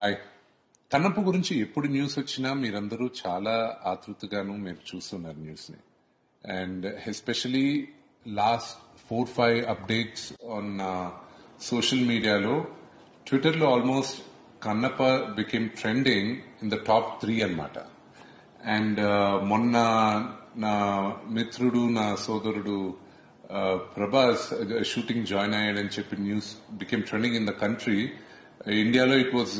Hi. Kannappa గురించి ఎప్పుడు news వచ్చినా మీరందరూ చాలా ఆతృతగాను మీరు చూస్తున్నారు న్యూస్ ని. And especially last 4-5 updates on social మీడియాలో, ట్విట్టర్లో almost Kannappa became trending in the top 3 అన్నమాట. అండ్ మొన్న నా మిత్రుడు, నా సోదరుడు ప్రభాస్ షూటింగ్ జాయిన్ అయ్యాడని చెప్పి news became trending in the country. India, it was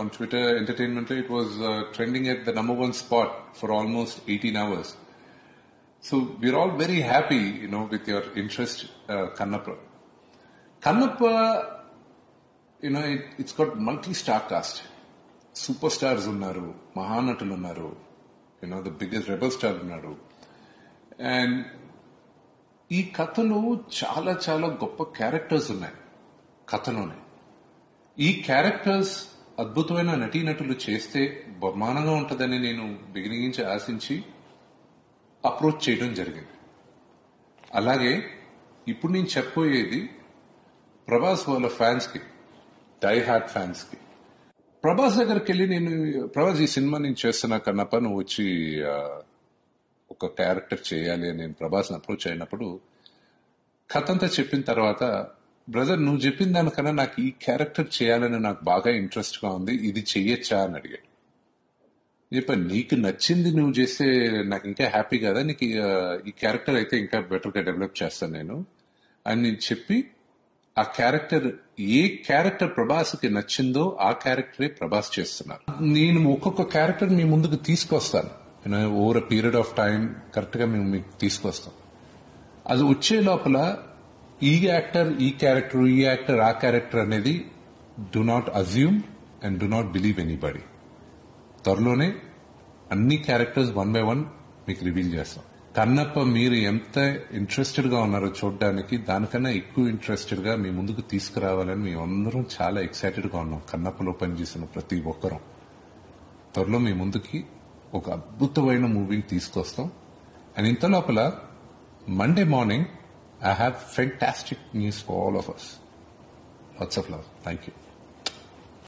on Twitter entertainment, it was trending at the number 1 spot for almost 18 hours. So we're all very happy, with your interest, Kannappa. Kannappa, it's got multi-star cast. Superstars unnaru, Mahanatuలు unnaru, the biggest rebel star unnaru. And ఈ కథలో చాలా చాలా గొప్ప characters ఉన్నాయి కథలోనే. ఈ characters అద్భుతమైన నటీనటులు చేస్తే బహుమానంగా ఉంటుందని నేను బిగినింగ్ నుంచి ఆశించి అప్రోచ్ చేయడం జరిగింది. అలాగే ఇప్పుడు నేను చెప్పబోయేది ప్రభాస్ వాళ్ళ ఫ్యాన్స్ కి, డై హార్ట్ ఫ్యాన్స్ కి. ప్రభాస్ దగ్గరికి వెళ్ళి ప్రభాస్ ఈ సినిమా నేను చేస్తున్నా కన్నప్ప, నువ్వు వచ్చి ఒక క్యారెక్టర్ చేయాలి అని నేను ప్రభాస్ని అప్రోచ్ అయినప్పుడు కథ అంతా చెప్పిన తర్వాత, బ్రదర్ నువ్వు చెప్పిన దానికన్నా నాకు ఈ క్యారెక్టర్ చేయాలని నాకు బాగా ఇంట్రెస్ట్ గా ఉంది, ఇది చెయ్యొచ్చా అని అడిగాడు. చెప్పాను, నీకు నచ్చింది నువ్వు చేస్తే నాకు ఇంకా హ్యాపీ కదా, నీకు ఈ క్యారెక్టర్ అయితే ఇంకా బెటర్ గా డెవలప్ చేస్తాను నేను అని చెప్పి, ఆ క్యారెక్టర్ ఏ క్యారెక్టర్ ప్రభాస్కి నచ్చిందో ఆ క్యారెక్టరే ప్రభాస్ చేస్తున్నారు. నేను ఒక్కొక్క క్యారెక్టర్ మీ ముందుకు తీసుకొస్తాను, over a period of time correct గా మేము మీకు తీసుకొస్తాం. అది వచ్చే లోపల ఈ యాక్టర్ ఈ క్యారెక్టర్, ఈ యాక్టర్ ఆ క్యారెక్టర్ అనేది do not assume and do not believe anybody. త్వరలోనే అన్ని క్యారెక్టర్స్ 1 by 1 మీకు రివీల్ చేస్తాం. కన్నప్ప మీరు ఎంత ఇంట్రెస్టెడ్ గా ఉన్నారో చూడడానికి, దానికన్నా ఎక్కువ ఇంట్రెస్టెడ్ గా మీ ముందుకు తీసుకురావాలని మేము అందరం చాలా ఎక్సైటెడ్ గా ఉన్నాం. కన్నప్పలో పనిచేసిన ప్రతి ఒక్కరం త్వరలో మీ ముందుకి ఒక అద్భుతమైన మూవీని తీసుకొస్తాం. అండ్ ఇంత లోపల Monday morning, I have fantastic news for all of us. Lots of love. Thank you.